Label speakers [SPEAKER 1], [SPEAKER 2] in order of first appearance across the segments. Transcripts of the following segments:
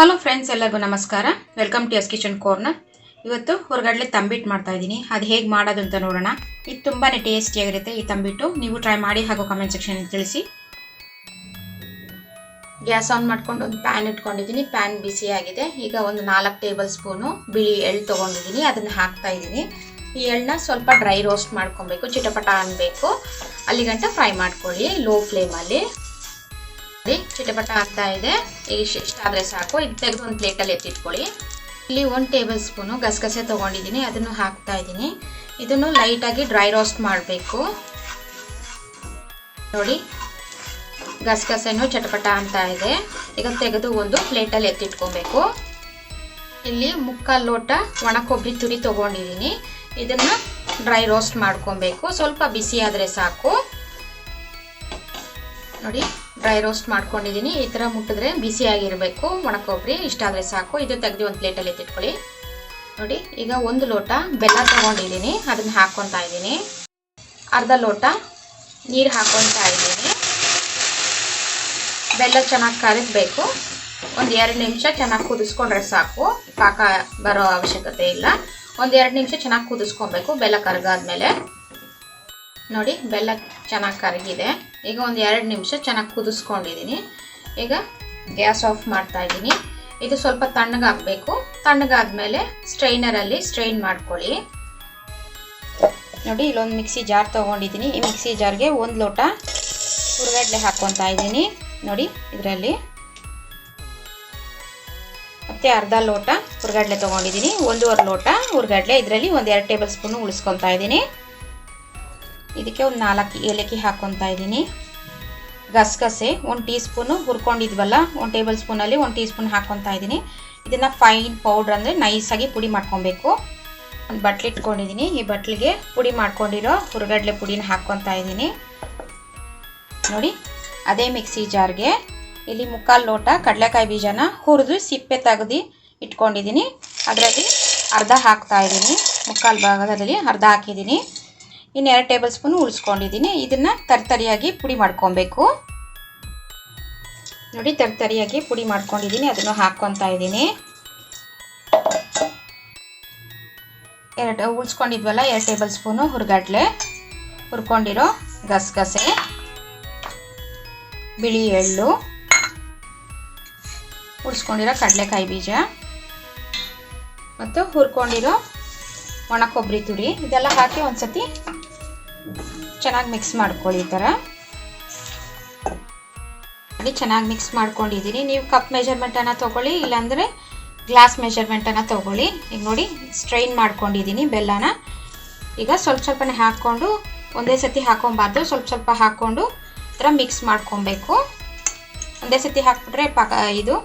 [SPEAKER 1] Hello friends, ಎಲ್ಲರಿಗೂ ನಮಸ್ಕಾರ. Welcome to S kitchen corner. ಇವತ್ತು ಹುರಗಡ್ಲೆ ತಂಬಿಟ್ಟು ಮಾಡ್ತಾ ಇದ್ದೀನಿ. ಅದು ಹೇಗೆ ಮಾಡೋದು ಅಂತ ನೋಡೋಣ. ಇದು ತುಂಬಾ ಟೇಸ್ಟಿಯಾಗಿರುತ್ತೆ. ಈ ತಂಬಿಟ್ಟು ನೀವು ಟ್ರೈ ಮಾಡಿ ಹಾಗೂ ಕಮೆಂಟ್ ಸೆಕ್ಷನಲ್ಲಿ ತಿಳಿಸಿ. ಗ್ಯಾಸ್ ಆನ್ ಮಾಡ್ಕೊಂಡು ಒಂದು ಪ್ಯಾನ್ ಇಟ್ಕೊಂಡಿದ್ದೀನಿ. ಪ್ಯಾನ್ ಬಿಸಿಯಾಗಿದೆ. ಈಗ ಒಂದು 4 ಟೇಬಲ್ ಸ್ಪೂನು ಬಿಳಿ ಎಳ್ಳು ತೊಗೊಂಡಿದ್ದೀನಿ. ಅದನ್ನು ಹಾಕ್ತಾ ಇದ್ದೀನಿ. ಈ ಎಳ್ಳನ್ನ ಸ್ವಲ್ಪ ಡ್ರೈ ರೋಸ್ಟ್ ಮಾಡ್ಕೊಬೇಕು, ಚಿಟಪಟ ಅನ್ನಬೇಕು. ಅಲ್ಲಿಗಂಟ ಫ್ರೈ ಮಾಡ್ಕೊಳ್ಳಿ ಲೋ ಫ್ಲೇಮಲ್ಲಿ. ಚಿಟಪಟ ಆಗ್ತಾ ಇದೆ. ಇಷ್ಟಾದರೆ ಸಾಕು. ಇದು ತೆಗೆದು ಒಂದು ಪ್ಲೇಟಲ್ಲಿ ಎತ್ತಿಟ್ಕೊಳ್ಳಿ. ಇಲ್ಲಿ 1 ಟೇಬಲ್ ಸ್ಪೂನು ಗಸಗಸೆ ತೊಗೊಂಡಿದ್ದೀನಿ. ಅದನ್ನು ಹಾಕ್ತಾ ಇದ್ದೀನಿ. ಇದನ್ನು ಲೈಟಾಗಿ ಡ್ರೈ ರೋಸ್ಟ್ ಮಾಡಬೇಕು. ನೋಡಿ, ಗಸಗಸೆನೂ ಚಟಪಟ ಅಂತ ಇದೆ. ಈಗ ತೆಗೆದು ಒಂದು ಪ್ಲೇಟಲ್ಲಿ ಎತ್ತಿಟ್ಕೊಬೇಕು. ಇಲ್ಲಿ 3/4 ಲೋಟ ಒಣ ಕೊಬ್ಬರಿ ತುರಿ ತೊಗೊಂಡಿದ್ದೀನಿ. ಇದನ್ನು ಡ್ರೈ ರೋಸ್ಟ್ ಮಾಡ್ಕೊಬೇಕು. ಸ್ವಲ್ಪ ಬಿಸಿ ಆದರೆ ಸಾಕು. ನೋಡಿ, ಡ್ರೈ ರೋಸ್ಟ್ ಮಾಡ್ಕೊಂಡಿದ್ದೀನಿ. ಈ ಥರ ಮುಟ್ಟಿದ್ರೆ ಬಿಸಿಯಾಗಿರಬೇಕು ಒಣ ಕೊಬ್ಬರಿ. ಇಷ್ಟಾದರೆ ಸಾಕು. ಇದು ತೆಗೆದು ಒಂದು ಪ್ಲೇಟಲ್ಲಿ ಎತ್ತಿಟ್ಕೊಳ್ಳಿ. ನೋಡಿ, ಈಗ 1 ಲೋಟ ಬೆಲ್ಲ ತೊಗೊಂಡಿದ್ದೀನಿ. ಅದನ್ನು ಹಾಕ್ಕೊತಾ ಇದ್ದೀನಿ. ಅರ್ಧ ಲೋಟ ನೀರು ಹಾಕ್ಕೊತಾ ಇದ್ದೀನಿ. ಬೆಲ್ಲ ಚೆನ್ನಾಗಿ ಕರಗಬೇಕು. ಒಂದು 2 ನಿಮಿಷ ಚೆನ್ನಾಗಿ ಕುದಿಸ್ಕೊಂಡ್ರೆ ಸಾಕು. ಪಾಕ ಬರೋ ಅವಶ್ಯಕತೆ ಇಲ್ಲ. ಒಂದು 2 ನಿಮಿಷ ಚೆನ್ನಾಗಿ ಕುದಿಸ್ಕೊಬೇಕು ಬೆಲ್ಲ ಕರಗಾದ್ಮೇಲೆ. ನೋಡಿ, ಬೆಲ್ಲ ಚೆನ್ನಾಗಿ ಕರಗಿದೆ. ಈಗ ಒಂದು 2 ನಿಮಿಷ ಚೆನ್ನಾಗಿ ಕುದಿಸ್ಕೊಂಡಿದ್ದೀನಿ. ಈಗ ಗ್ಯಾಸ್ ಆಫ್ ಮಾಡ್ತಾ ಇದ್ದೀನಿ. ಇದು ಸ್ವಲ್ಪ ತಣ್ಣಗಾಗಬೇಕು. ತಣ್ಣಗಾದ್ಮೇಲೆ ಸ್ಟ್ರೈನರಲ್ಲಿ ಸ್ಟ್ರೈನ್ ಮಾಡ್ಕೊಳ್ಳಿ. ನೋಡಿ, ಇಲ್ಲೊಂದು ಮಿಕ್ಸಿ ಜಾರ್ ತೊಗೊಂಡಿದ್ದೀನಿ. ಈ ಮಿಕ್ಸಿ ಜಾರ್ಗೆ 1 ಲೋಟ ಹುರಗಡ್ಲೆ ಹಾಕ್ಕೊತಾ ಇದ್ದೀನಿ. ನೋಡಿ, ಇದರಲ್ಲಿ ಮತ್ತೆ ಅರ್ಧ ಲೋಟ ಹುರಗಡ್ಲೆ ತೊಗೊಂಡಿದ್ದೀನಿ. 1.5 ಲೋಟ ಹುರಗಡ್ಲೆ. ಇದರಲ್ಲಿ ಒಂದು 2 ಟೇಬಲ್ ಸ್ಪೂನು ಉಳಿಸ್ಕೊತಾ ಇದ್ದೀನಿ. ಇದಕ್ಕೆ ಒಂದು 4 ಏಲಕ್ಕಿ ಹಾಕ್ಕೊತಾ ಇದ್ದೀನಿ. ಗಸಗಸೆ 1 ಟೀ ಸ್ಪೂನು ಹುರ್ಕೊಂಡಿದ್ವಲ್ಲ, 1 ಟೇಬಲ್ ಸ್ಪೂನಲ್ಲಿ 1 ಟೀ ಸ್ಪೂನ್ ಹಾಕ್ಕೊತಾ ಇದ್ದೀನಿ. ಇದನ್ನು ಫೈನ್ ಪೌಡ್ರ್ ಅಂದರೆ ನೈಸಾಗಿ ಪುಡಿ ಮಾಡ್ಕೊಬೇಕು. ಒಂದು ಬಟ್ಲು ಇಟ್ಕೊಂಡಿದ್ದೀನಿ. ಈ ಬಟ್ಲಿಗೆ ಪುಡಿ ಮಾಡ್ಕೊಂಡಿರೋ ಹುರಗಡ್ಲೆ ಪುಡಿನ ಹಾಕ್ಕೊತಾ ಇದ್ದೀನಿ. ನೋಡಿ, ಅದೇ ಮಿಕ್ಸಿ ಜಾರ್ಗೆ ಇಲ್ಲಿ 3/4 ಲೋಟ ಕಡಲೆಕಾಯಿ ಬೀಜನ ಹುರಿದು ಸಿಪ್ಪೆ ತೆಗೆದು ಇಟ್ಕೊಂಡಿದ್ದೀನಿ. ಅದರಲ್ಲಿ ಅರ್ಧ ಹಾಕ್ತಾ ಇದ್ದೀನಿ. 3/4 ಭಾಗದಲ್ಲಿ ಅರ್ಧ ಹಾಕಿದ್ದೀನಿ. ಇನ್ನು 2 ಟೇಬಲ್ ಸ್ಪೂನ್ ಉಳಿಸ್ಕೊಂಡಿದ್ದೀನಿ. ಇದನ್ನು ತರಿತರಿಯಾಗಿ ಪುಡಿ ಮಾಡ್ಕೊಬೇಕು. ನೋಡಿ, ತರಿತರಿಯಾಗಿ ಪುಡಿ ಮಾಡ್ಕೊಂಡಿದ್ದೀನಿ. ಅದನ್ನು ಹಾಕ್ಕೊತಾ ಇದ್ದೀನಿ. ಉಳಿಸ್ಕೊಂಡಿದ್ವಲ್ಲ 2 ಟೇಬಲ್ ಸ್ಪೂನು ಹುರಗಡ್ಲೆ, ಹುರ್ಕೊಂಡಿರೋ ಗಸಗಸೆ, ಬಿಳಿ ಎಳ್ಳು, ಉಳಿಸ್ಕೊಂಡಿರೋ ಕಡಲೆಕಾಯಿ ಬೀಜ ಮತ್ತು ಹುರ್ಕೊಂಡಿರೋ ಒಣ ಕೊಬ್ಬರಿ ತುರಿ, ಇದೆಲ್ಲ ಹಾಕಿ ಒಂದ್ಸತಿ ಚೆನ್ನಾಗಿ ಮಿಕ್ಸ್ ಮಾಡ್ಕೊಳ್ಳಿ. ಈ ಥರ ಅಲ್ಲಿ ಚೆನ್ನಾಗಿ ಮಿಕ್ಸ್ ಮಾಡ್ಕೊಂಡಿದ್ದೀನಿ. ನೀವು ಕಪ್ ಮೆಜರ್ಮೆಂಟನ್ನು ತೊಗೊಳ್ಳಿ, ಇಲ್ಲಾಂದರೆ ಗ್ಲಾಸ್ ಮೆಜರ್ಮೆಂಟನ್ನು ತೊಗೊಳ್ಳಿ. ಈಗ ನೋಡಿ, ಸ್ಟ್ರೈನ್ ಮಾಡ್ಕೊಂಡಿದ್ದೀನಿ ಬೆಲ್ಲನ. ಈಗ ಸ್ವಲ್ಪ ಸ್ವಲ್ಪನೇ ಹಾಕ್ಕೊಂಡು, ಒಂದೇ ಸತಿ ಹಾಕ್ಕೊಬಾರ್ದು, ಸ್ವಲ್ಪ ಸ್ವಲ್ಪ ಹಾಕ್ಕೊಂಡು ಈ ಥರ ಮಿಕ್ಸ್ ಮಾಡ್ಕೊಬೇಕು. ಒಂದೇ ಸತಿ ಹಾಕ್ಬಿಟ್ರೆ ಇದು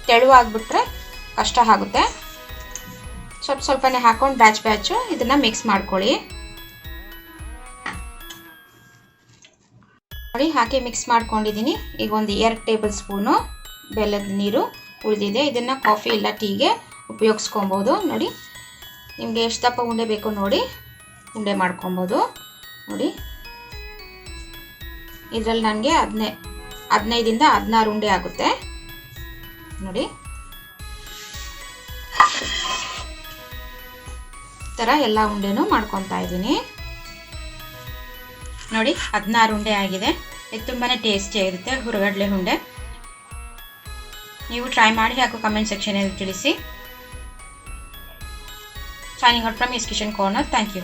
[SPEAKER 1] ತೆಳುವಾಗ್ಬಿಟ್ರೆ ಕಷ್ಟ ಆಗುತ್ತೆ. ಸ್ವಲ್ಪ ಸ್ವಲ್ಪನೇ ಹಾಕ್ಕೊಂಡು ಬ್ಯಾಚು ಇದನ್ನು ಮಿಕ್ಸ್ ಮಾಡ್ಕೊಳ್ಳಿ. ನೋಡಿ, ಹಾಕಿ ಮಿಕ್ಸ್ ಮಾಡ್ಕೊಂಡಿದ್ದೀನಿ. ಈಗ ಒಂದು 2 ಟೇಬಲ್ ಸ್ಪೂನು ಬೆಲ್ಲದ ನೀರು ಉಳಿದಿದೆ. ಇದನ್ನು ಕಾಫಿ ಇಲ್ಲ ಟೀಗೆ ಉಪಯೋಗಿಸ್ಕೊಬೋದು. ನೋಡಿ, ನಿಮಗೆ ಎಷ್ಟು ದಪ್ಪ ಉಂಡೆ ಬೇಕು ನೋಡಿ ಉಂಡೆ ಮಾಡ್ಕೊಬೋದು. ನೋಡಿ, ಇದರಲ್ಲಿ ನನಗೆ 15ರಿಂದ 16 ಉಂಡೆ ಆಗುತ್ತೆ. ನೋಡಿ, ಥರ ಎಲ್ಲ ಉಂಡೆನೂ ಮಾಡ್ಕೊತಾ ಇದ್ದೀನಿ. ನೋಡಿ, 16 ಉಂಡೆ ಆಗಿದೆ. ಇದು ತುಂಬಾ ಟೇಸ್ಟಿಯಾಗಿರುತ್ತೆ ಹುರಗಡ್ಲೆ ಉಂಡೆ. ನೀವು ಟ್ರೈ ಮಾಡಿ ಹಾಗೂ ಕಮೆಂಟ್ ಸೆಕ್ಷನಲ್ಲಿ ತಿಳಿಸಿ. Signing out from S kitchen corner. Thank you.